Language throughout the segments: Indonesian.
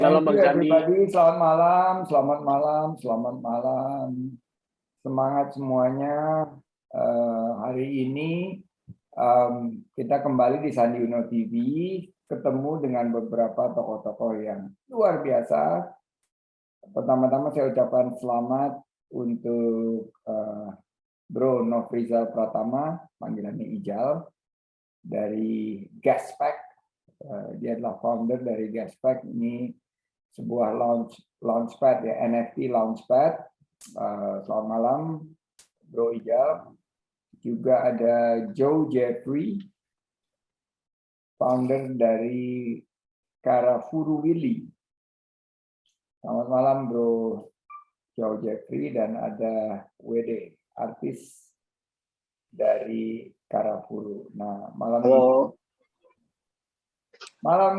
Thank Malam you Bang Sandi. everybody, selamat malam, selamat malam, selamat malam. Semangat semuanya. Hari ini kita kembali di Sandi Uno TV, ketemu dengan beberapa tokoh-tokoh yang luar biasa. Pertama-tama saya ucapkan selamat untuk Bro Nofrizal Pratama, panggilannya Ijal, dari Gaspack. Dia adalah founder dari Gaspack. Ini sebuah launchpad ya, NFT launchpad. Selamat malam Bro Ijal. Juga ada Joe Jeffrey, founder dari Karafuru Willy. Selamat malam Bro Joe Jeffrey. Dan ada WD, artis dari Karafuru. Nah, malam Halo. ini malam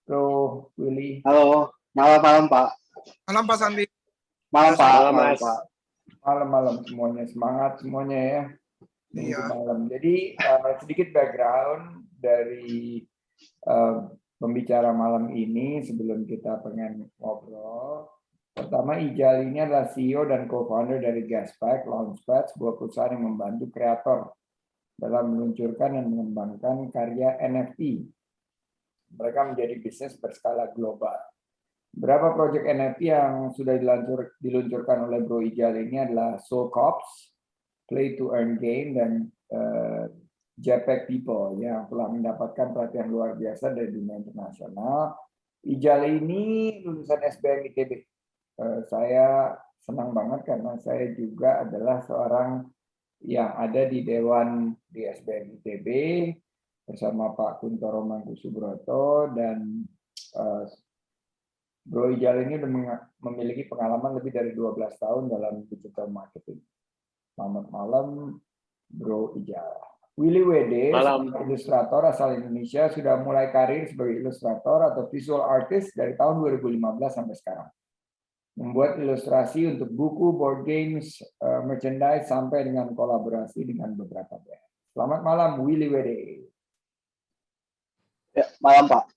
Bro Willy. Halo, malam Pak. Malam Pak Sandi. Malam Pak. Malam Mas. Malam semuanya, semangat semuanya ya. Minggu malam. Jadi sedikit background dari pembicara malam ini sebelum kita pengen ngobrol. Pertama, Ijal ini adalah CEO dan co-founder dari Gaspack Launchpad, sebuah perusahaan yang membantu kreator dalam meluncurkan dan mengembangkan karya NFT. Mereka menjadi bisnis berskala global. Berapa proyek NFT yang sudah diluncurkan oleh Bro Ijal ini adalah Soul Cops, Play to Earn Game, dan JPEG People yang telah mendapatkan perhatian luar biasa dari dunia internasional. Ijal ini lulusan SBM ITB. Saya senang banget karena saya juga adalah seorang yang ada di Dewan di SBM ITB bersama Pak Kuntoro Mangkusubroto, dan Bro Ijal ini sudah memiliki pengalaman lebih dari 12 tahun dalam digital marketing. Selamat malam, Bro Ijal. Willy Wede, ilustrator asal Indonesia, sudah mulai karir sebagai ilustrator atau visual artist dari tahun 2015 sampai sekarang. Membuat ilustrasi untuk buku, board games, merchandise, sampai dengan kolaborasi dengan beberapa brand. Selamat malam, Willy Wede. Ya, malam Pak.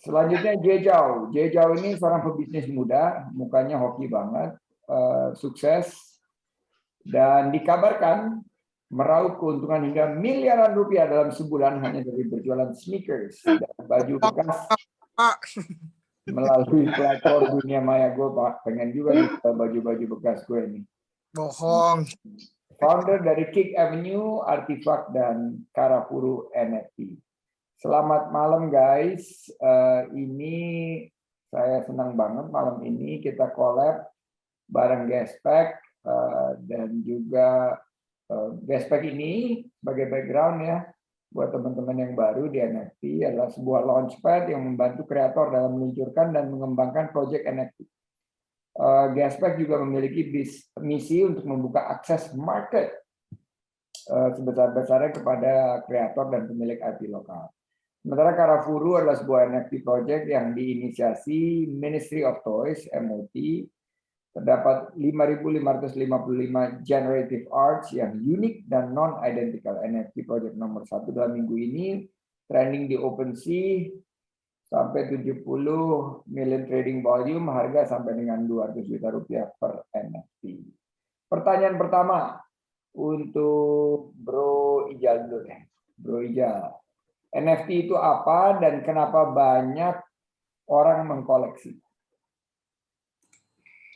Selanjutnya Jejau. Jejau ini seorang pebisnis muda, mukanya hoki banget, sukses, dan dikabarkan meraup keuntungan hingga miliaran rupiah dalam sebulan hanya dari berjualan sneakers dan baju bekas melalui platform dunia maya. Gue pengen juga nih baju-baju bekas gue ini. Bohong. Founder dari Kick Avenue, Artifact, dan Karafuru NFT. Selamat malam guys. Ini saya senang banget malam ini kita collab bareng Gaspack, dan juga Gaspack ini sebagai background ya buat teman-teman yang baru di NFT adalah sebuah launchpad yang membantu kreator dalam meluncurkan dan mengembangkan proyek NFT. Gaspack juga memiliki misi untuk membuka akses market sebesar-besarnya kepada kreator dan pemilik IP lokal. Sementara Karafuru adalah sebuah NFT project yang diinisiasi Ministry of Toys (MOT). Terdapat 5.555 generative arts yang unik dan non-identical. NFT project nomor 1 dalam minggu ini trending di OpenSea sampai 70 million trading volume, harga sampai dengan 200 juta rupiah per NFT. Pertanyaan pertama untuk Bro Ijal dulu deh. Bro Ijal, NFT itu apa dan kenapa banyak orang mengkoleksi?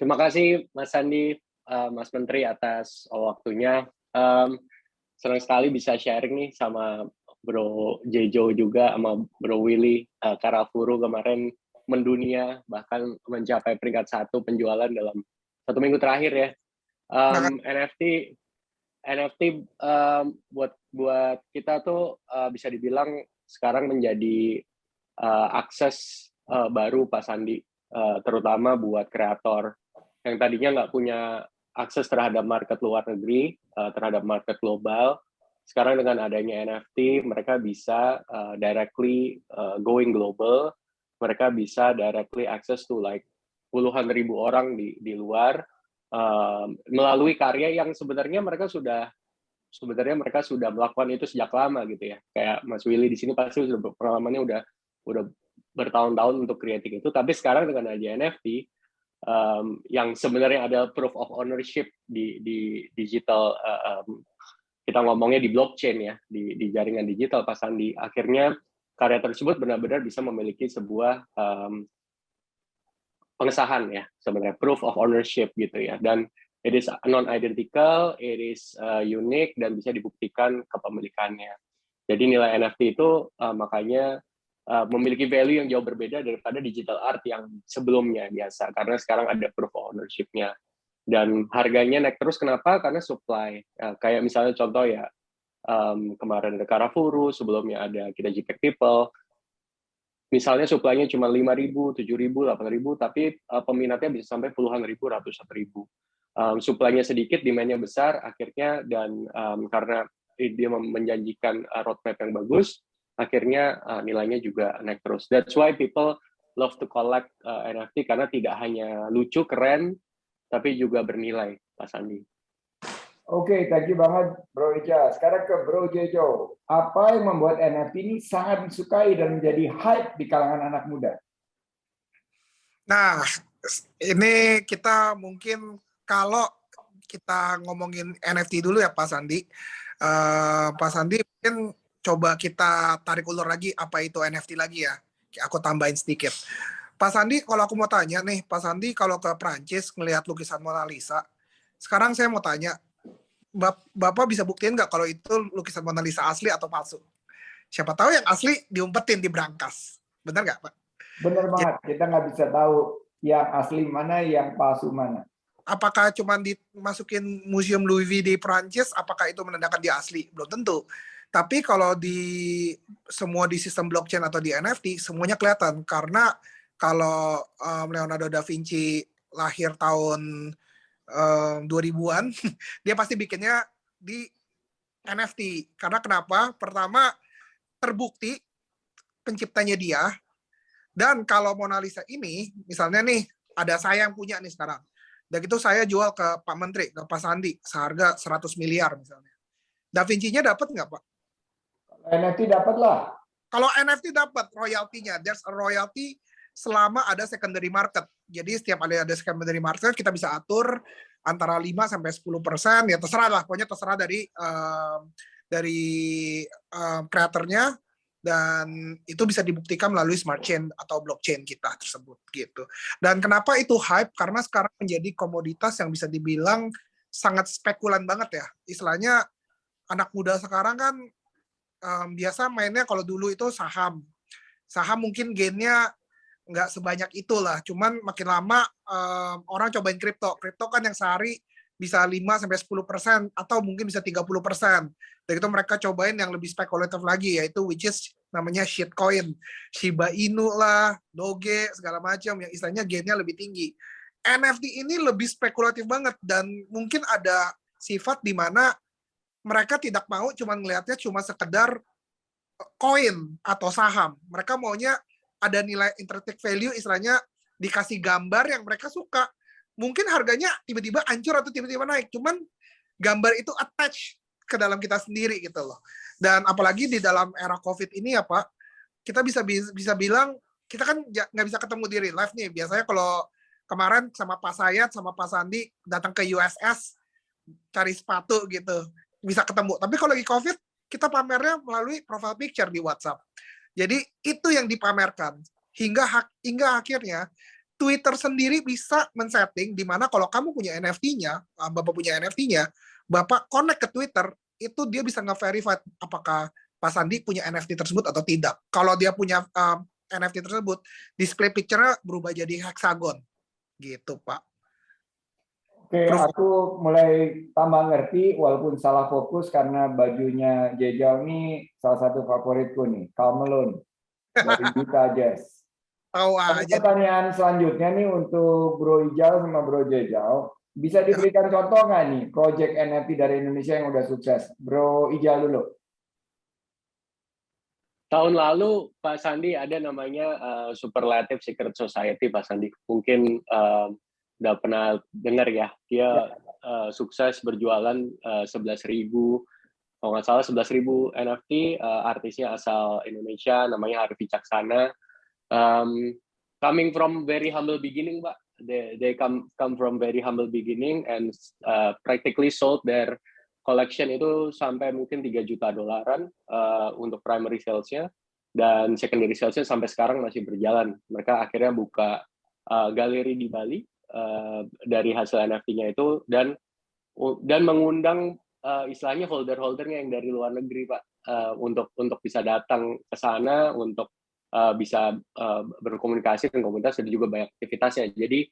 Terima kasih Mas Sandi, Mas Menteri atas waktunya. Senang sekali bisa sharing nih sama Bro Jejo juga, sama Bro Willy. Karafuru kemarin mendunia, bahkan mencapai peringkat 1 penjualan dalam 1 minggu terakhir ya. NFT buat kita tuh bisa dibilang sekarang menjadi akses baru Pak Sandi, terutama buat kreator yang tadinya nggak punya akses terhadap market luar negeri, terhadap market global. Sekarang dengan adanya NFT, mereka bisa directly going global. Mereka bisa directly access to like puluhan ribu orang di luar melalui karya yang sebenarnya mereka sudah melakukan itu sejak lama gitu ya. Kayak Mas Willy di sini pasti sudah pengalamannya udah bertahun-tahun untuk creating itu, tapi sekarang dengan adanya NFT yang sebenarnya ada proof of ownership di digital, kita ngomongnya di blockchain ya, di jaringan digital Pak Sandi, akhirnya karya tersebut benar-benar bisa memiliki sebuah pengesahan ya, sebenarnya proof of ownership gitu ya, dan it is non-identical, it is unique, dan bisa dibuktikan kepemilikannya. Jadi nilai NFT itu makanya memiliki value yang jauh berbeda daripada digital art yang sebelumnya biasa, karena sekarang ada proof of ownership-nya. Dan harganya naik terus, kenapa? Karena supply. Kayak misalnya contoh ya, kemarin ada Karafuru, sebelumnya ada kita JPEG People, misalnya supply-nya cuma 5.000, 7.000, 8.000, tapi peminatnya bisa sampai puluhan ribu, ratusan ribu. Supply-nya sedikit, demand-nya besar, akhirnya, dan karena dia menjanjikan roadmap yang bagus, akhirnya nilainya juga naik terus. That's why people love to collect NFT, karena tidak hanya lucu, keren, tapi juga bernilai, Pak Sandi. Oke, thank you banget Bro Ija. Sekarang ke Bro Jejo. Apa yang membuat NFT ini sangat disukai dan menjadi hype di kalangan anak muda? Nah, ini kita mungkin kalau kita ngomongin NFT dulu ya Pak Sandi. Pak Sandi mungkin coba kita tarik ulur lagi apa itu NFT lagi ya. Aku tambahin sedikit. Pak Sandi, kalau aku mau tanya nih, Pak Sandi kalau ke Prancis ngelihat lukisan Mona Lisa, sekarang saya mau tanya, Bapak bisa buktiin nggak kalau itu lukisan Mona Lisa asli atau palsu? Siapa tahu yang asli diumpetin di brankas. Benar nggak, Pak? Benar banget, kita nggak bisa tahu yang asli mana, yang palsu mana. Apakah cuma dimasukin Museum Louis V di Prancis, apakah itu menandakan dia asli? Belum tentu. Tapi kalau semua di sistem blockchain atau di NFT, semuanya kelihatan. Karena kalau Leonardo da Vinci lahir tahun 2000-an, dia pasti bikinnya di NFT. Karena kenapa? Pertama, terbukti penciptanya dia. Dan kalau Mona Lisa ini, misalnya nih, ada saya yang punya nih sekarang. Dan itu saya jual ke Pak Menteri, ke Pak Sandi, seharga 100 miliar misalnya. Da Vinci-nya dapat nggak, Pak? NFT dapat lah. Kalau NFT dapat royaltinya. There's a royalty selama ada secondary market. Jadi setiap ada secondary market, kita bisa atur antara 5-10%, ya terserah lah, pokoknya terserah dari kreatornya, dan itu bisa dibuktikan melalui smart chain atau blockchain kita tersebut gitu. Dan kenapa itu hype? Karena sekarang menjadi komoditas yang bisa dibilang sangat spekulan banget ya. Istilahnya anak muda sekarang kan biasa mainnya kalau dulu itu saham. Saham mungkin gainnya nggak sebanyak itulah. Cuman makin lama orang cobain kripto. Kripto kan yang sehari bisa 5-10% atau mungkin bisa 30%. Dan itu mereka cobain yang lebih spekulatif lagi, yaitu which is namanya shitcoin. Shiba Inu lah, Doge, segala macam yang istilahnya gainnya lebih tinggi. NFT ini lebih spekulatif banget dan mungkin ada sifat di mana mereka tidak mau cuma ngelihatnya cuma sekedar koin atau saham. Mereka maunya ada nilai intrinsic value, istilahnya dikasih gambar yang mereka suka. Mungkin harganya tiba-tiba hancur atau tiba-tiba naik, cuman gambar itu attach ke dalam kita sendiri gitu loh. Dan apalagi di dalam era COVID ini ya Pak, kita bisa bilang kita kan nggak bisa ketemu di real life nih. Biasanya kalau kemarin sama Pak Sayat sama Pak Sandi datang ke USS cari sepatu gitu, bisa ketemu. Tapi kalau lagi COVID, kita pamernya melalui profile picture di WhatsApp. Jadi itu yang dipamerkan hingga akhirnya Twitter sendiri bisa men-setting di mana kalau kamu punya NFT-nya, Bapak punya NFT-nya, Bapak connect ke Twitter, itu dia bisa nge-verify apakah Pak Sandi punya NFT tersebut atau tidak. Kalau dia punya NFT tersebut, display picture-nya berubah jadi hexagon. Gitu, Pak. Oke, aku mulai tambah ngerti walaupun salah fokus karena bajunya Jejal ini salah satu favoritku nih, Karl Malone dari Utah Jazz. Pertanyaan selanjutnya nih untuk Bro Ijal sama Bro Jejal, bisa diberikan contoh nggak nih project NFT dari Indonesia yang udah sukses? Bro Ijal dulu. Tahun lalu Pak Sandi ada namanya Superlative Secret Society, Pak Sandi. Mungkin udah pernah dengar ya. Dia sukses berjualan 11.000, kalau nggak salah 11.000 NFT, artisnya asal Indonesia, namanya Arfi Caksana. Coming from very humble beginning, Pak. They come from very humble beginning and practically sold their collection itu sampai mungkin $3 juta untuk primary sales-nya, dan secondary sales-nya sampai sekarang masih berjalan. Mereka akhirnya buka galeri di Bali dari hasil NFT-nya itu, dan mengundang istilahnya holder-holdernya yang dari luar negeri, Pak, untuk bisa datang ke sana untuk bisa berkomunikasi dengan komunitas, dan juga banyak aktivitasnya. Jadi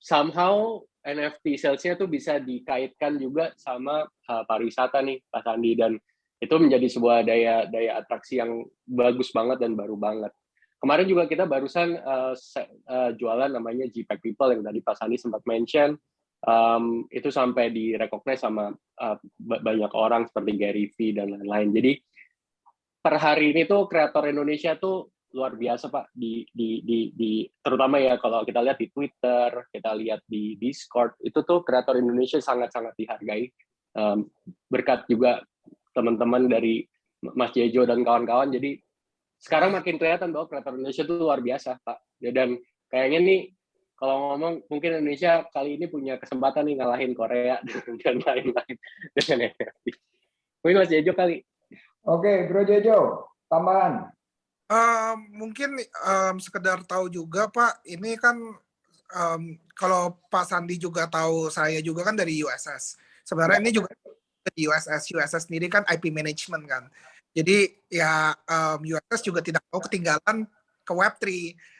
somehow NFT sales-nya tuh bisa dikaitkan juga sama pariwisata nih, Pak Sandi, dan itu menjadi sebuah daya atraksi yang bagus banget dan baru banget. Kemarin juga kita barusan jualan namanya JPEG People yang tadi Pak Sandi sempat mention. Itu sampai di-recognize sama banyak orang seperti Gary V dan lain-lain. Jadi per hari ini tuh kreator Indonesia tuh luar biasa, Pak, di terutama ya kalau kita lihat di Twitter, kita lihat di Discord, itu tuh kreator Indonesia sangat-sangat dihargai, berkat juga teman-teman dari Mas Jejo dan kawan-kawan. Jadi sekarang makin kelihatan bahwa kreator Indonesia tuh luar biasa, Pak. Dan kayaknya nih kalau ngomong mungkin Indonesia kali ini punya kesempatan nih ngalahin Korea dan lain-lain dengan NFT. Mungkin Mas Jejo kali. Oke, Bro Jejo, tambahan. Mungkin sekedar tahu juga, Pak, ini kan kalau Pak Sandi juga tahu, saya juga kan dari USS. Sebenarnya ini juga di USS sendiri kan IP management kan. Jadi ya USS juga tidak mau ketinggalan ke Web3.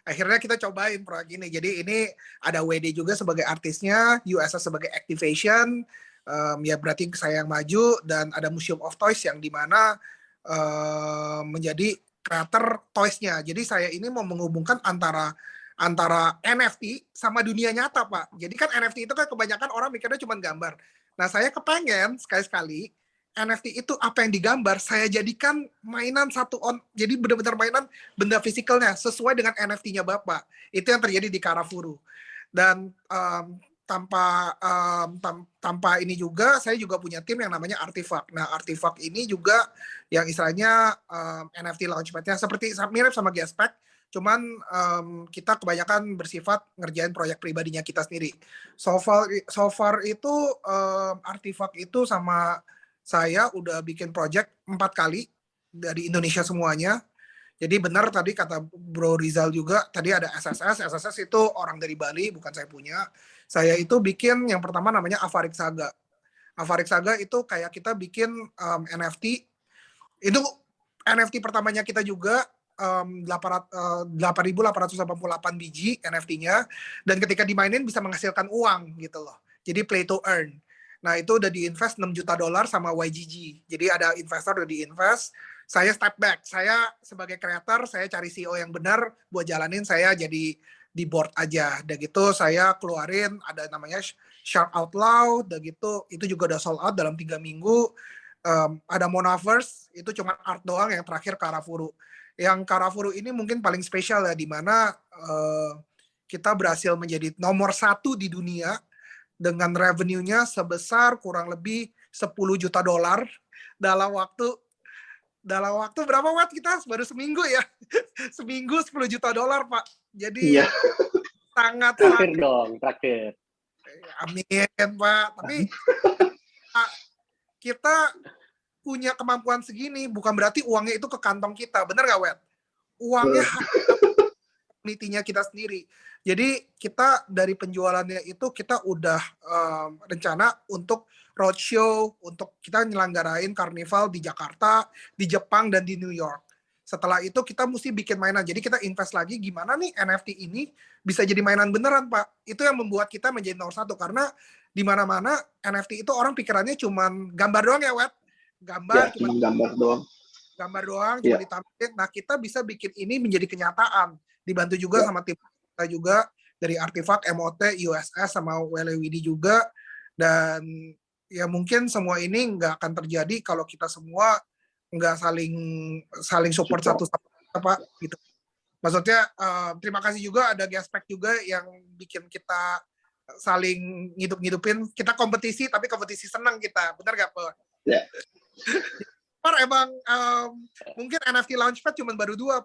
Akhirnya kita cobain proyek ini. Jadi ini ada WD juga sebagai artisnya, USS sebagai activation, ya berarti saya yang maju, dan ada Museum of Toys yang dimana menjadi creator toys-nya. Jadi saya ini mau menghubungkan antara NFT sama dunia nyata, Pak. Jadi kan NFT itu kan kebanyakan orang mikirnya cuma gambar. Nah, saya kepengen sekali-sekali NFT itu apa yang digambar, saya jadikan mainan jadi benar-benar mainan benda fisikalnya sesuai dengan NFT-nya Bapak. Itu yang terjadi di Karafuru. Dan tanpa ini juga, saya juga punya tim yang namanya Artifact. Nah, Artifact ini juga yang istilahnya NFT Launchpad-nya seperti mirip sama Gaspec, cuman kita kebanyakan bersifat ngerjain proyek pribadinya kita sendiri. So far itu Artifact itu sama saya udah bikin project 4 kali dari Indonesia semuanya. Jadi benar tadi kata Bro Rizal juga, tadi ada SSS itu orang dari Bali, bukan saya punya. Saya itu bikin yang pertama namanya Avarik Saga. Avarik Saga itu kayak kita bikin NFT. Itu NFT pertamanya kita juga 8.888 biji NFT-nya, dan ketika dimainin bisa menghasilkan uang gitu loh. Jadi play to earn. Nah, itu udah diinvest $6 juta sama YGG. Jadi ada investor udah diinvest. Saya step back. Saya sebagai creator, saya cari CEO yang benar buat jalanin, saya jadi di board aja. Dan gitu saya keluarin ada namanya Shark Out Loud, dan gitu itu juga udah sold out dalam 3 minggu. Ada Monaverse, itu cuma art doang, yang terakhir Karafuru. Yang Karafuru ini mungkin paling spesial ya, di mana kita berhasil menjadi nomor 1 di dunia dengan revenue-nya sebesar kurang lebih $10 juta dalam waktu berapa, Wat? Kita baru seminggu ya. Seminggu $10 juta, Pak. Jadi iya. sangat terakhir. Amin, Pak. Tapi kita punya kemampuan segini, bukan berarti uangnya itu ke kantong kita. Bener nggak, Wet? Uangnya community-nya kita sendiri. Jadi kita dari penjualannya itu kita udah rencana untuk roadshow, untuk kita nyelenggarain karnival di Jakarta, di Jepang, dan di New York. Setelah itu kita mesti bikin mainan. Jadi kita invest lagi gimana nih NFT ini bisa jadi mainan beneran, Pak. Itu yang membuat kita menjadi nomor 1. Karena di mana-mana NFT itu orang pikirannya cuma gambar doang ya, Wet? Gambar, ya, cuma gambar doang. Gambar doang, cuma ditampilin. Nah, kita bisa bikin ini menjadi kenyataan. Dibantu juga sama tim kita juga dari Artifact, MOT, USS, sama WLWD juga. Dan ya mungkin semua ini nggak akan terjadi kalau kita semua nggak saling support satu sama lain, Pak. Gitu. Maksudnya terima kasih juga ada Gaspec juga yang bikin kita saling ngidup-ngidupin. Kita kompetisi, tapi kompetisi senang kita. Benar nggak, Pak? Ya. Emang mungkin NFT Launchpad cuma baru 2,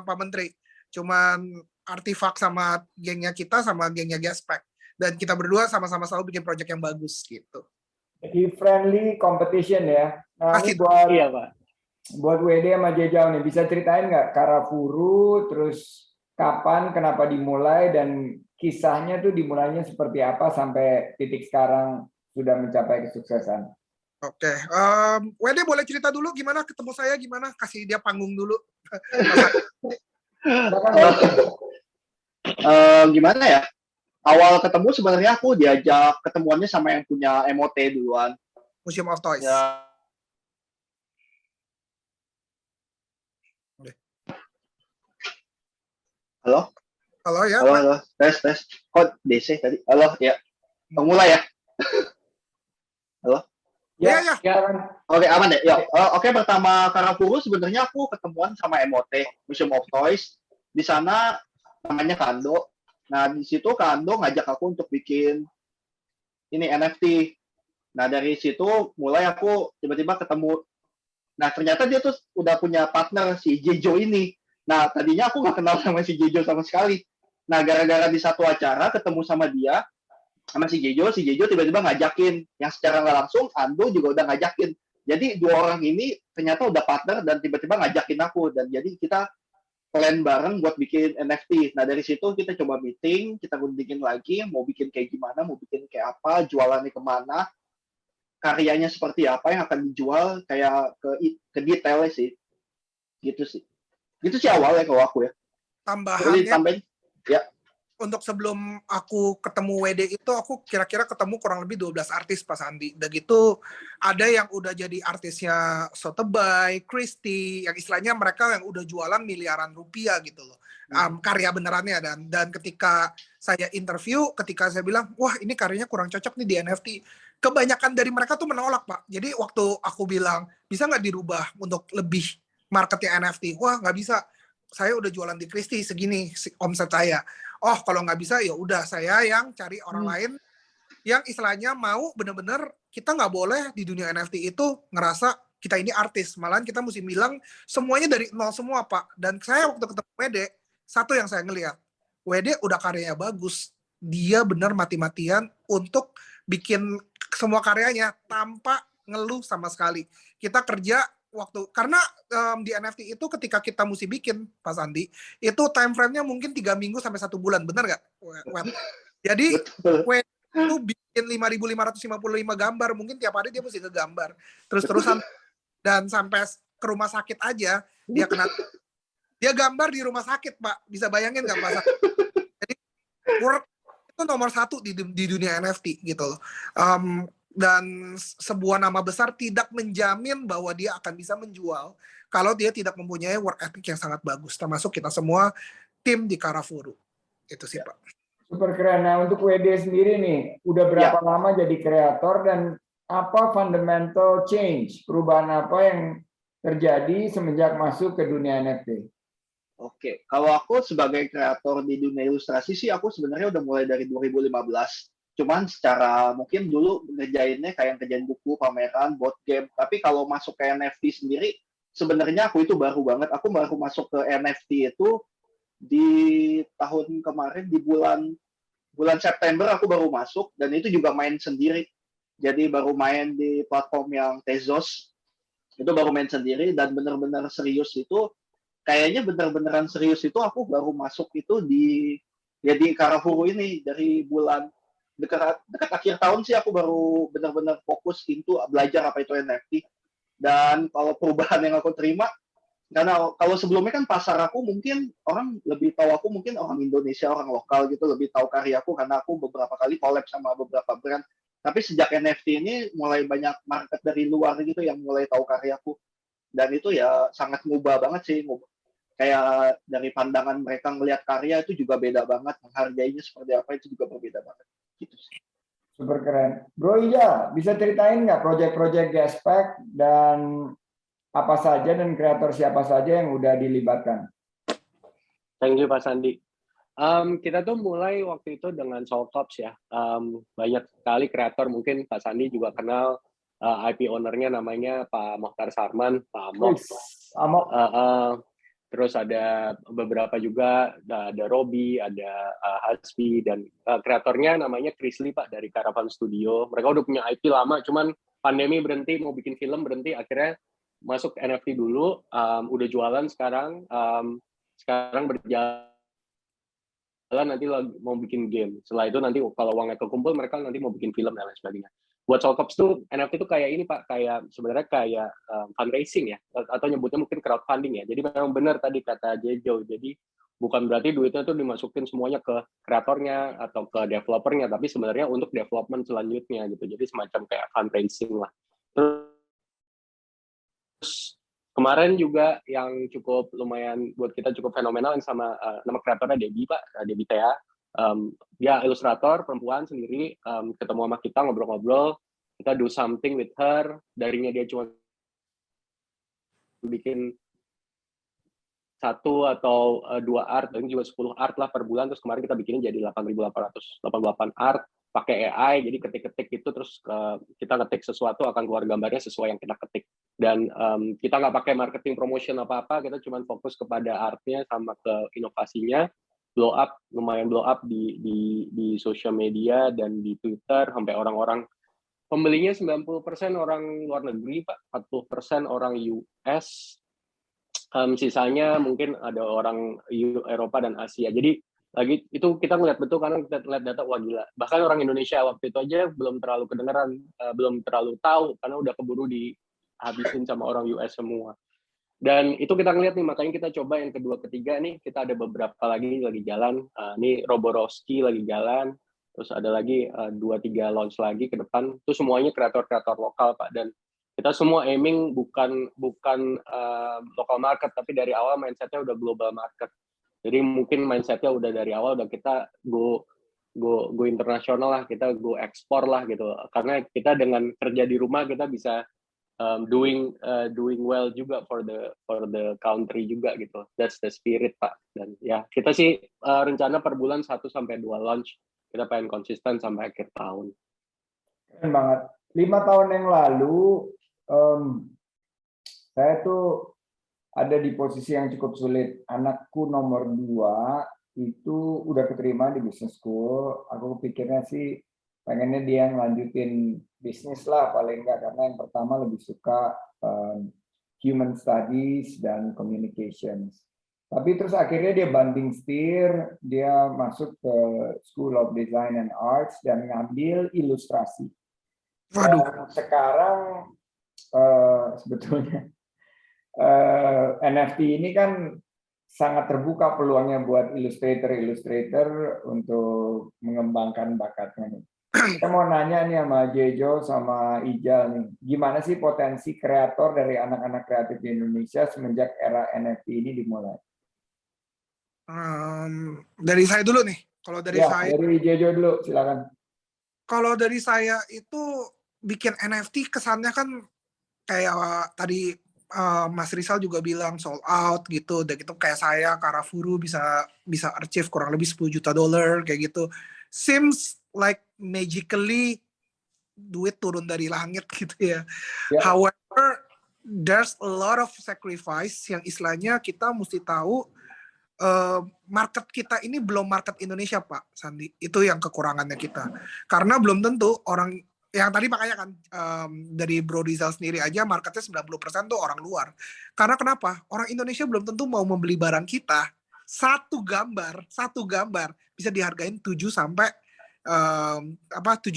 Pak Menteri. Cuman Artifak sama gengnya kita sama gengnya Gaspek. Dan kita berdua sama-sama selalu bikin project yang bagus gitu. Jadi friendly competition ya. Nah ini Pasti. Iya, Pak. buat WD sama Jejau nih, bisa ceritain nggak Karafuru, terus kapan, kenapa dimulai, dan kisahnya tuh dimulainya seperti apa sampai titik sekarang sudah mencapai kesuksesan. Oke, WD boleh cerita dulu gimana ketemu saya, gimana? Kasih dia panggung dulu. Silakan, Gimana ya? Awal ketemu sebenarnya aku diajak ketemuannya sama yang punya MOT duluan. Museum of Toys. Ya. Halo? Halo ya, Halo, Pak. halo. Tes. Kok DC tadi? Halo, ya. Mulai ya? Halo? Ya. silakan. Oke, aman ya? Ya. Oke, pertama Karafuru sebenarnya aku ketemuan sama MOT, Museum of Toys. Di sana namanya Kando. Nah, di situ Kando ngajak aku untuk bikin ini NFT. Nah, dari situ mulai aku tiba-tiba ketemu. Nah, ternyata dia tuh udah punya partner si Jejo ini. Nah, tadinya aku nggak kenal sama si Jejo sama sekali. Nah, gara-gara di satu acara ketemu sama dia, sama si Jejo tiba-tiba ngajakin. Yang secara nggak langsung, Ando juga udah ngajakin. Jadi, dua orang ini ternyata udah partner dan tiba-tiba ngajakin aku. Dan jadi kita plan bareng buat bikin NFT. Nah, dari situ kita coba meeting, kita guntingin lagi, mau bikin kayak gimana, mau bikin kayak apa, jualannya kemana, karyanya seperti apa yang akan dijual, kayak ke detailnya sih. Gitu sih. Gitu sih awalnya kalau aku ya. Boleh Tambahannya, tambahin? Ya. untuk sebelum aku ketemu WD itu, aku kira-kira ketemu kurang lebih 12 artis, Pak Sandi. Dan gitu, ada yang udah jadi artisnya Sotheby, Christie, yang istilahnya mereka yang udah jualan miliaran rupiah gitu loh. Karya benerannya. Dan ketika saya interview, ketika saya bilang, wah ini karyanya kurang cocok nih di NFT, kebanyakan dari mereka tuh menolak, Pak. Jadi waktu aku bilang, bisa nggak dirubah untuk lebih marketnya NFT? Wah, nggak bisa. Saya udah jualan di Christie segini omset saya. Oh, kalau nggak bisa ya udah saya yang cari orang lain yang istilahnya mau bener-bener, kita nggak boleh di dunia NFT itu ngerasa kita ini artis. Malahan kita mesti bilang semuanya dari nol semua, Pak. Dan saya waktu ketemu WD, satu yang saya ngelihat, WD udah karyanya bagus. Dia bener mati-matian untuk bikin semua karyanya tanpa ngeluh sama sekali. Kita kerja waktu, karena di NFT itu ketika kita mesti bikin, Pak Sandi, itu time frame-nya mungkin 3 minggu sampai 1 bulan, benar nggak? Jadi Betul. itu bikin 5.555 gambar, mungkin tiap hari dia mesti ngegambar terus-terusan, dan sampai ke rumah sakit aja dia gambar di rumah sakit, Pak. Bisa bayangin nggak, Pak? Jadi work itu nomor 1 di dunia NFT gitu loh. Dan sebuah nama besar tidak menjamin bahwa dia akan bisa menjual kalau dia tidak mempunyai work ethic yang sangat bagus, termasuk kita semua tim di Karafuru. Itu sih, Pak. Super keren. Nah, untuk WD sendiri nih, udah berapa lama jadi kreator dan apa fundamental change, perubahan apa yang terjadi semenjak masuk ke dunia NFT? Oke, kalau aku sebagai kreator di dunia ilustrasi sih aku sebenarnya udah mulai dari 2015. Cuman secara mungkin dulu ngerjainnya kayak kerjain buku, pameran, board game. Tapi kalau masuk ke NFT sendiri, sebenarnya aku itu baru banget. Aku baru masuk ke NFT itu di tahun kemarin, di bulan September aku baru masuk, dan itu juga main sendiri. Jadi baru main di platform yang Tezos, itu baru main sendiri, dan benar-benar serius itu, kayaknya benar-beneran serius itu aku baru masuk itu di Karafuru ini dari bulan dekat akhir tahun sih aku baru benar-benar fokus into belajar apa itu NFT. Dan kalau perubahan yang aku terima, karena kalau sebelumnya kan pasar aku mungkin orang lebih tahu aku, mungkin orang Indonesia, orang lokal gitu lebih tahu karyaku karena aku beberapa kali collab sama beberapa brand. Tapi sejak NFT ini mulai banyak market dari luar gitu yang mulai tahu karyaku, dan itu ya sangat ngubah banget sih. Kayak dari pandangan mereka ngelihat karya itu juga beda banget, menghargainya seperti apa itu juga berbeda banget gitu sih. Super keren. Bro Ija, bisa ceritain nggak proyek-proyek Gaspek dan apa saja dan kreator siapa saja yang udah dilibatkan? Thank you, Pak Sandi. Kita tuh mulai waktu itu dengan Soul Tops ya. Banyak sekali kreator, mungkin Pak Sandi juga kenal IP owner-nya namanya Pak Mokhtar Sarman, Pak Amok. terus ada beberapa juga, ada Robby, ada Hasbi, dan kreatornya namanya Chris Lee Pak dari Caravan Studio. Mereka udah punya IP lama, cuman pandemi berhenti, mau bikin film berhenti, akhirnya masuk NFT dulu, udah jualan sekarang, sekarang berjalan nanti mau bikin game. Setelah itu nanti kalau uangnya kekumpul, mereka nanti mau bikin film dan lain sebagainya. Buat Soul Cops tuh NFT tuh kayak ini Pak, kayak sebenarnya kayak fundraising ya, atau nyebutnya mungkin crowdfunding ya. Jadi memang benar tadi kata Jejo. Jadi bukan berarti duitnya tuh dimasukin semuanya ke kreatornya atau ke developernya, tapi sebenarnya untuk development selanjutnya gitu. Jadi semacam kayak fundraising lah. Terus kemarin juga yang cukup lumayan buat kita cukup fenomenal yang sama nama kreatornya Debbie Pak, Debbie Thea. Dia ilustrator perempuan sendiri, ketemu sama kita ngobrol-ngobrol, kita do something with her. Darinya dia cuma bikin 1 atau 2 art, dan juga 10 art lah per bulan. Terus kemarin kita bikinin jadi 8.888 art pakai AI. Jadi ketik-ketik itu terus kita ketik sesuatu akan keluar gambarnya sesuai yang kita ketik. Dan kita nggak pakai marketing promotion apa-apa, kita cuma fokus kepada artnya sama ke inovasinya. Lumayan blow up di social media dan di Twitter, sampai orang-orang pembelinya 90% orang luar negeri Pak, 40% orang US, sisanya mungkin ada orang Eropa dan Asia. Jadi lagi itu kita ngeliat betul, karena kita lihat data, wah gila. Bahkan orang Indonesia waktu itu aja belum terlalu kedengeran, belum terlalu tahu, karena udah keburu dihabisin sama orang US semua. Dan itu kita ngeliat nih, makanya kita coba yang kedua ketiga nih, kita ada beberapa lagi jalan. Ini Roborowski lagi jalan, terus ada lagi 2-3 launch lagi ke depan. Itu semuanya kreator-kreator lokal Pak, dan kita semua aiming bukan local market, tapi dari awal mindsetnya udah global market. Jadi mungkin mindsetnya udah dari awal udah kita go internasional lah, kita go ekspor lah gitu. Karena kita dengan kerja di rumah kita bisa doing well juga for the country juga gitu. That's the spirit Pak. Dan ya kita sih rencana per bulan 1-2 launch. Kita pengen konsisten sampai akhir tahun. Keren banget. 5 tahun yang lalu saya tuh ada di posisi yang cukup sulit. Anakku nomor 2 itu udah keterima di business school. Aku pikirnya sih pengennya dia ngelanjutin bisnis lah paling enggak, karena yang pertama lebih suka human studies dan communications. Tapi terus akhirnya dia banting setir, dia masuk ke School of Design and Arts dan ngambil ilustrasi. Dan sekarang sebetulnya NFT ini kan sangat terbuka peluangnya buat ilustrator untuk mengembangkan bakatnya nih. Kita mau nanya nih sama Jejo sama Ijal nih, gimana sih potensi kreator dari anak-anak kreatif di Indonesia semenjak era NFT ini dimulai? Dari saya dulu nih. Kalau dari saya, dari Jejo dulu, silakan. Kalau dari saya itu bikin NFT kesannya kan kayak tadi Mas Rizal juga bilang sold out gitu, dan gitu kayak saya Karafuru bisa achieve kurang lebih $10 juta kayak gitu. Seems like magically duit turun dari langit gitu ya. However, there's a lot of sacrifice yang istilahnya kita mesti tahu. Market kita ini belum market Indonesia Pak Sandi, itu yang kekurangannya kita, karena belum tentu orang yang tadi makanya kan dari Bro Rizal sendiri aja marketnya 90% tuh orang luar. Karena kenapa? Orang Indonesia belum tentu mau membeli barang kita. Satu gambar bisa dihargain 7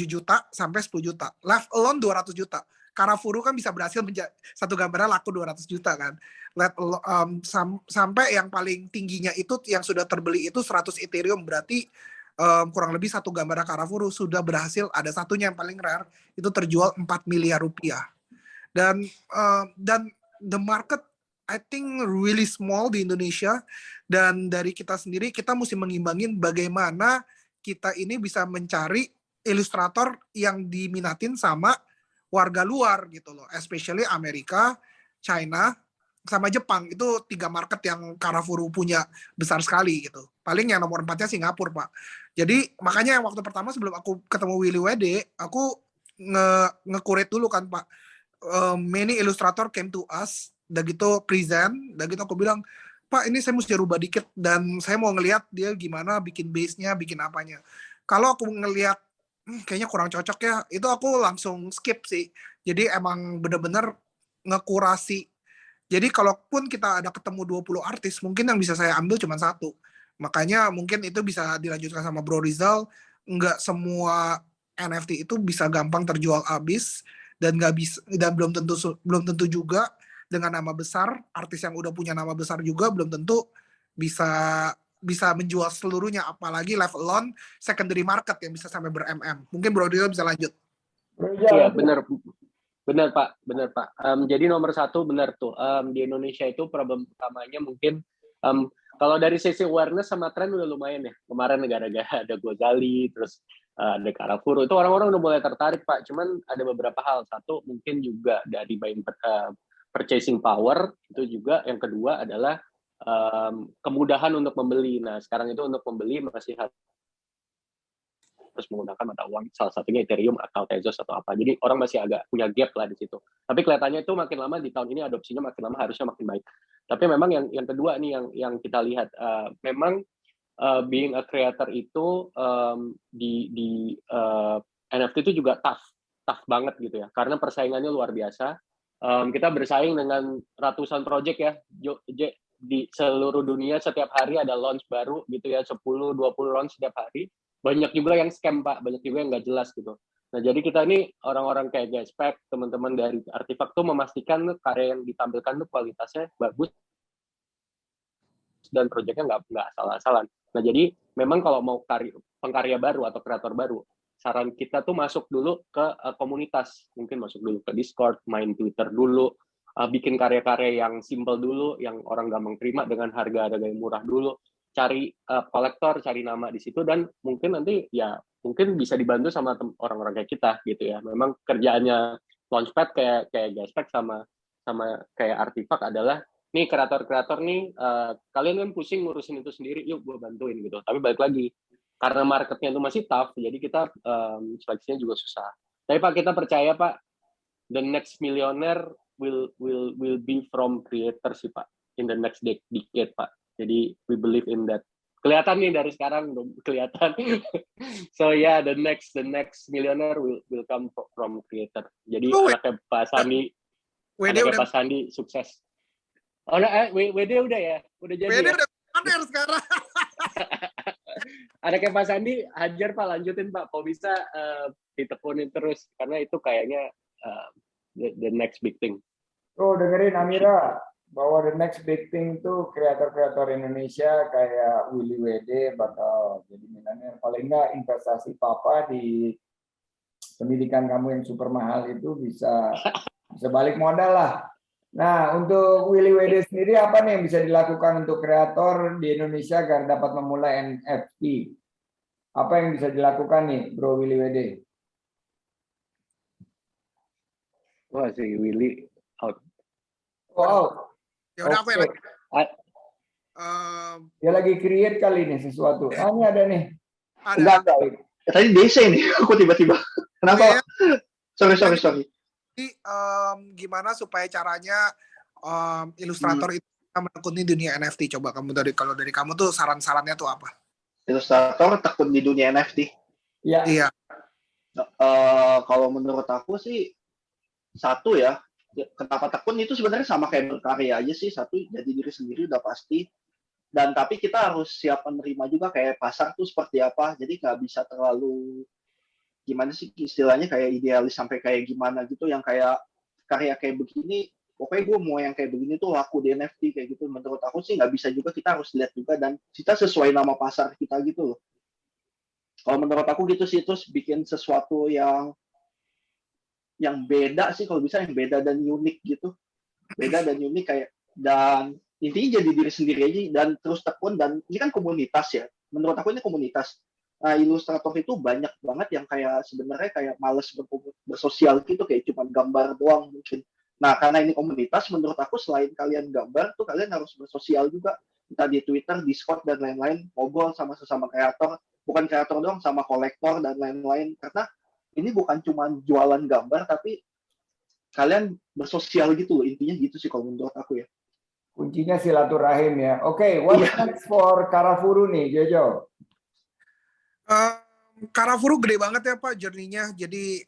juta sampai 10 juta. Left alone 200 juta. Karafuru kan bisa berhasil satu gambarnya laku 200 juta kan. Sampai yang paling tingginya itu yang sudah terbeli itu 100 Ethereum, berarti kurang lebih satu gambar Karafuru sudah berhasil, ada satunya yang paling rare itu terjual 4 miliar rupiah. Dan the market I think really small di Indonesia, dan dari kita sendiri kita mesti mengimbangin bagaimana kita ini bisa mencari ilustrator yang diminatin sama warga luar gitu loh, especially Amerika, China, sama Jepang. Itu 3 market yang Karafuru punya besar sekali gitu. Paling yang nomor 4-nya Singapura Pak. Jadi makanya yang waktu pertama sebelum aku ketemu Willy Wede, aku nge-curate dulu kan Pak. Many illustrator came to us, udah gitu present, udah gitu aku bilang, Pak ini saya mesti rubah dikit dan saya mau ngelihat dia gimana bikin base-nya, bikin apanya. Kalau aku ngelihat kayaknya kurang cocok ya, itu aku langsung skip sih. Jadi emang bener-bener ngekurasi. Jadi kalaupun kita ada ketemu 20 artis, mungkin yang bisa saya ambil cuma satu. Makanya mungkin itu bisa dilanjutkan sama Bro Rizal. Nggak semua NFT itu bisa gampang terjual habis dan nggak bisa dan belum tentu juga dengan nama besar, artis yang udah punya nama besar juga belum tentu bisa bisa menjual seluruhnya, apalagi level on secondary market yang bisa sampai ber-MM. Mungkin Bro Rizal bisa lanjut. Iya, benar. Benar Pak. Jadi nomor satu benar tuh, di Indonesia itu problem utamanya mungkin kalau dari sisi awareness sama tren udah lumayan ya. Kemarin gara-gara ada Gozali, terus ada Karafuru, itu orang-orang udah mulai tertarik Pak. Cuman ada beberapa hal. Satu mungkin juga dari buying purchasing power, itu juga. Yang kedua adalah kemudahan untuk membeli. Nah sekarang itu untuk membeli masih harus menggunakan mata uang, salah satunya Ethereum atau Tezos atau apa. Jadi orang masih agak punya gap lah di situ. Tapi kelihatannya itu makin lama di tahun ini adopsinya makin lama harusnya makin baik. Tapi memang yang kedua nih yang kita lihat, memang being a creator itu di NFT itu juga tough banget gitu ya. Karena persaingannya luar biasa. Kita bersaing dengan ratusan project ya. Di seluruh dunia setiap hari ada launch baru gitu ya, 10-20 launch setiap hari. Banyak juga yang scam Pak, banyak juga yang nggak jelas gitu. Nah jadi kita ini orang-orang kayak Gaspek, teman-teman dari Artifak tuh memastikan karya yang ditampilkan tuh kualitasnya bagus dan proyeknya nggak asal-asalan. Nah jadi memang kalau mau pengkarya baru atau kreator baru, saran kita tuh masuk dulu ke komunitas, mungkin masuk dulu ke Discord, main Twitter dulu, bikin karya-karya yang simple dulu, yang orang gampang terima dengan harga yang murah dulu. Cari kolektor, cari nama di situ, dan mungkin nanti ya mungkin bisa dibantu sama orang-orang kayak kita gitu ya. Memang kerjaannya Launchpad kayak Gaspek sama kayak Artifak adalah nih kreator-kreator nih, kalian kan pusing ngurusin itu sendiri, yuk gue bantuin gitu. Tapi balik lagi karena marketnya itu masih tough, jadi kita seleksinya juga susah. Tapi Pak kita percaya Pak, the next millionaire will be from creators sih Pak, in the next decade Pak. Jadi we believe in that. Kelihatan nih dari sekarang belum kelihatan. So yeah, the next millionaire will come from creator. Jadi anaknya Pak Sandi, sukses. Oh, WD udah ya, udah jadi. WD udah pamer sekarang. Anaknya Pak Sandi, hajar Pak, lanjutin Pak. Kalau bisa ditekunin terus, karena itu kayaknya the next big thing. Oh, dengerin Amira, bahwa the next big thing itu kreator-kreator Indonesia kayak Willy WD bakal jadi milenial. Paling nggak investasi papa di pendidikan kamu yang super mahal itu bisa balik modal lah. Nah, untuk Willy WD sendiri apa nih yang bisa dilakukan untuk kreator di Indonesia agar dapat memulai NFT? Apa yang bisa dilakukan nih, Bro Willy WD? Wah, si Willy out. Oh, out. Ya udah aku yang lagi. Dia lagi create kali ini sesuatu. Ini ada nih. Enggak. Tadi DC nih, aku tiba-tiba. Kenapa? Sorry. Jadi, gimana supaya caranya ilustrator itu menekuni dunia NFT? Coba kalau dari kamu tuh saran-sarannya tuh apa? Ilustrator tekun di dunia NFT? Iya. Kalau menurut aku sih satu ya, kenapa tekun itu sebenarnya sama kayak berkarya aja sih. Satu, jadi diri sendiri udah pasti. Dan tapi kita harus siap menerima juga kayak pasar tuh seperti apa. Jadi nggak bisa terlalu gimana sih istilahnya kayak idealis sampai kayak gimana gitu, yang kayak karya kayak begini pokoknya gue mau yang kayak begini tuh laku di NFT kayak gitu. Menurut aku sih nggak bisa juga, kita harus lihat juga dan kita sesuai nama pasar kita gitu loh. Kalau menurut aku gitu sih, terus bikin sesuatu yang beda sih, kalau bisa yang beda dan unik gitu, beda dan unik kayak, dan intinya jadi diri sendiri aja dan terus tekun. Dan ini kan komunitas ya, menurut aku ini komunitas. Nah, ilustrator itu banyak banget yang kayak sebenarnya kayak males bersosial gitu, kayak cuma gambar doang mungkin. Nah, karena ini komunitas, menurut aku selain kalian gambar tuh kalian harus bersosial juga, entah di Twitter, Discord dan lain-lain, ngobrol sama sesama kreator, bukan kreator doang, sama kolektor dan lain-lain. Karena ini bukan cuma jualan gambar, tapi kalian bersosial gitu loh, intinya gitu sih kalau menurut aku ya. Kuncinya silaturahim ya. Oke, what's next for Karafuru nih, Jojo? Karafuru gede banget ya Pak journey-nya. Jadi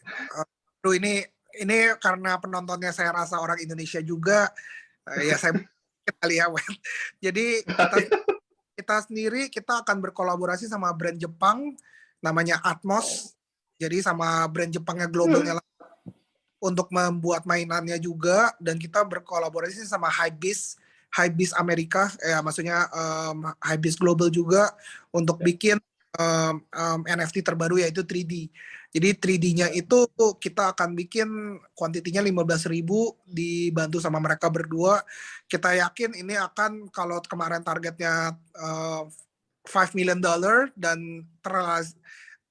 ini karena penontonnya saya rasa orang Indonesia juga, ya saya kita lihat. Jadi kita sendiri kita akan berkolaborasi sama brand Jepang namanya Atmos. Jadi sama brand Jepangnya globalnya untuk membuat mainannya juga, dan kita berkolaborasi sama Hypebeast Amerika, maksudnya Hypebeast Global juga untuk bikin NFT terbaru yaitu 3D. Jadi 3D-nya itu kita akan bikin kuantitinya 15.000 dibantu sama mereka berdua. Kita yakin ini akan, kalau kemarin targetnya $5 million dan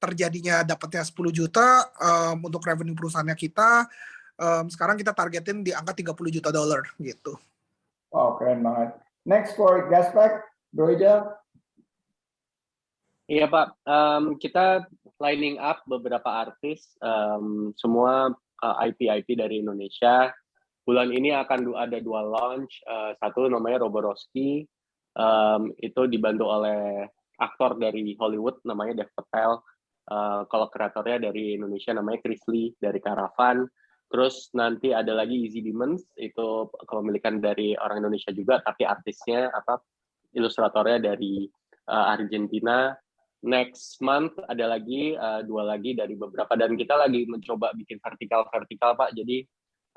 terjadinya dapatnya 10 juta untuk revenue perusahaannya kita, sekarang kita targetin di angka $30 juta gitu. Wow, keren banget. Next for Gaspek, Doida. Iya Pak, kita lining up beberapa artis, semua IP dari Indonesia. Bulan ini akan ada 2 launch, satu namanya Roboroski, itu dibantu oleh aktor dari Hollywood namanya Dev Patel, kalau kreatornya dari Indonesia namanya Chris Lee dari Caravan. Terus nanti ada lagi Easy Demons, itu kepemilikan dari orang Indonesia juga, tapi artisnya ilustratornya dari Argentina. Next month ada lagi 2 lagi dari beberapa, dan kita lagi mencoba bikin vertikal Pak. Jadi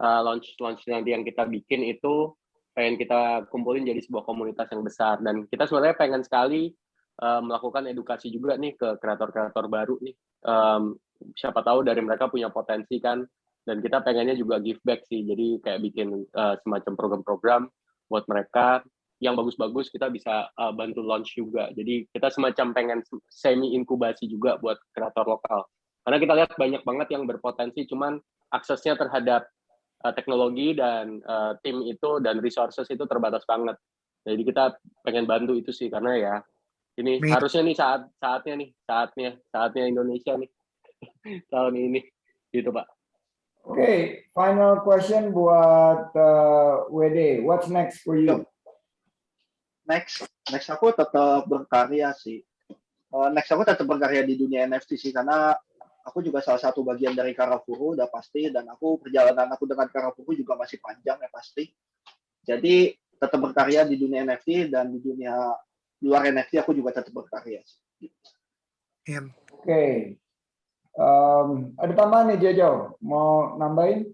launch nanti yang kita bikin itu pengen kita kumpulin jadi sebuah komunitas yang besar, dan kita sebenarnya pengen sekali melakukan edukasi juga nih ke kreator-kreator baru nih. Siapa tahu dari mereka punya potensi kan, dan kita pengennya juga give back sih. Jadi kayak bikin semacam program-program buat mereka yang bagus-bagus, kita bisa bantu launch juga. Jadi kita semacam pengen semi inkubasi juga buat kreator lokal. Karena kita lihat banyak banget yang berpotensi, cuman aksesnya terhadap teknologi dan tim itu dan resources itu terbatas banget. Jadi kita pengen bantu itu sih, karena ya ini harusnya nih saatnya Indonesia nih tahun ini gitu Pak. Oke, final question buat WD. What's next for you? Next aku tetap berkarya sih. Next aku tetap berkarya di dunia NFT sih, karena aku juga salah satu bagian dari Karafuru udah pasti, dan perjalanan aku dengan Karafuru juga masih panjang ya pasti. Jadi tetap berkarya di dunia NFT, dan di dunia luar NFT aku juga tetap berkarya sih. Oke. Ada tambahan nih Jojo, mau nambahin?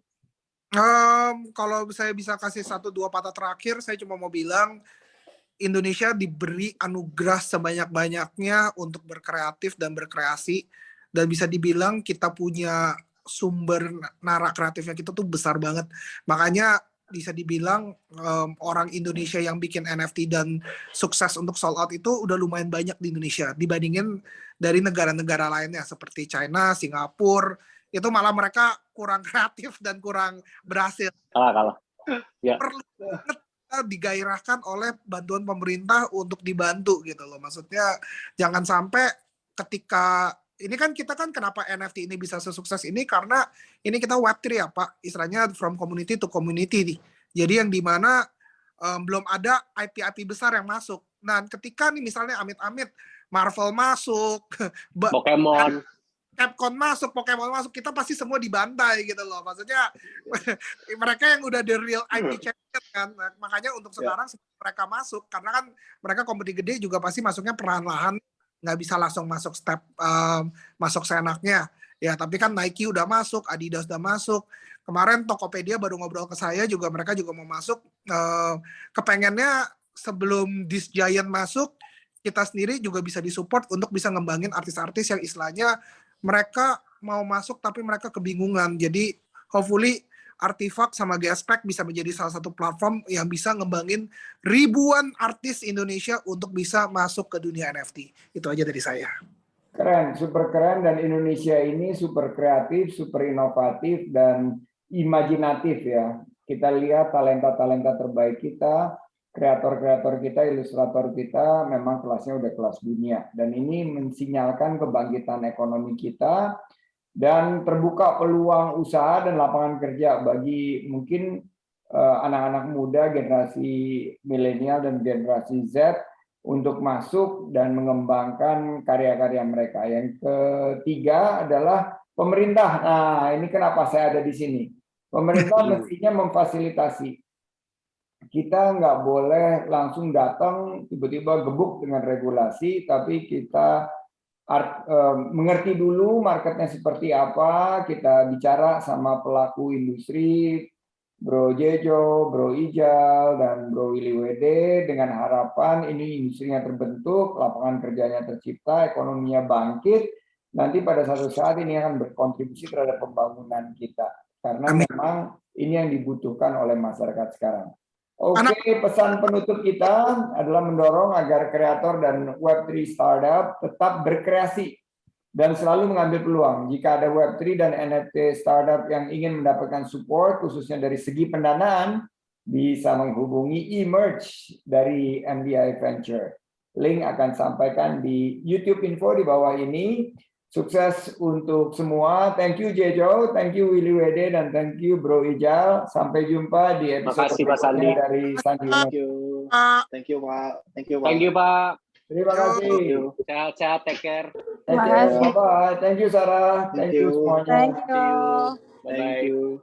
Kalau saya bisa kasih 1-2 patah terakhir, saya cuma mau bilang Indonesia diberi anugerah sebanyak-banyaknya untuk berkreatif dan berkreasi, dan bisa dibilang kita punya sumber narak kreatifnya kita tuh besar banget. Makanya bisa dibilang orang Indonesia yang bikin NFT dan sukses untuk sold out itu udah lumayan banyak di Indonesia dibandingin dari negara-negara lainnya seperti China, Singapura. Itu malah mereka kurang kreatif dan kurang berhasil. Kalah. Ya. Perlu banget digairahkan oleh bantuan pemerintah untuk dibantu gitu loh. Maksudnya jangan sampai ketika ini kan kita kan kenapa NFT ini bisa sesukses ini, karena ini kita Web3 ya Pak, istilahnya from community to community nih. Jadi yang dimana belum ada IP besar yang masuk. Nah ketika nih misalnya amit-amit Marvel masuk, Pokemon, Capcom masuk, Pokemon masuk, kita pasti semua dibantai gitu loh. Maksudnya mereka yang udah the real IP champion kan. Nah, makanya untuk sekarang mereka masuk, karena kan mereka kompetisi gede juga pasti masuknya perlahan-lahan, nggak bisa langsung masuk step masuk seenaknya. Ya, tapi kan Nike udah masuk, Adidas udah masuk. Kemarin Tokopedia baru ngobrol ke saya juga, mereka juga mau masuk. Kepengennya sebelum this giant masuk, kita sendiri juga bisa disupport untuk bisa ngembangin artis-artis yang istilahnya mereka mau masuk tapi mereka kebingungan. Jadi hopefully Artifact sama Gaspek bisa menjadi salah satu platform yang bisa ngembangin ribuan artis Indonesia untuk bisa masuk ke dunia NFT. Itu aja dari saya. Keren, super keren, dan Indonesia ini super kreatif, super inovatif, dan imajinatif ya. Kita lihat talenta-talenta terbaik kita, kreator-kreator kita, ilustrator kita memang kelasnya udah kelas dunia, dan ini mensinyalkan kebangkitan ekonomi kita dan terbuka peluang usaha dan lapangan kerja bagi mungkin anak-anak muda, generasi milenial dan generasi Z untuk masuk dan mengembangkan karya-karya mereka. Yang ketiga adalah pemerintah. Nah, ini kenapa saya ada di sini. Pemerintah mestinya memfasilitasi. Kita nggak boleh langsung datang tiba-tiba gebuk dengan regulasi, tapi kita mengerti dulu marketnya seperti apa, kita bicara sama pelaku industri, Bro Jejo, Bro Ijal, dan Bro Willy Wede dengan harapan ini industrinya terbentuk, lapangan kerjanya tercipta, ekonominya bangkit, nanti pada satu saat ini akan berkontribusi terhadap pembangunan kita. Karena memang ini yang dibutuhkan oleh masyarakat sekarang. Oke, pesan penutup kita adalah mendorong agar kreator dan Web3 startup tetap berkreasi dan selalu mengambil peluang. Jika ada Web3 dan NFT startup yang ingin mendapatkan support, khususnya dari segi pendanaan, bisa menghubungi Emerge dari MDI Venture. Link akan sampaikan di YouTube info di bawah ini. Sukses untuk semua. Thank you Jejo, thank you Willy Wede, dan thank you Bro Ijal. Sampai jumpa di episode berikutnya dari Sandi. Thank you. Thank you, Pak. Thank you, Pak. Thank you, Pak. Terima kasih. Sehat-sehat, take care. Thank you. Bye-bye. Thank you Sarah. Thank you semuanya. Thank you. See you. Thank Bye-bye. you.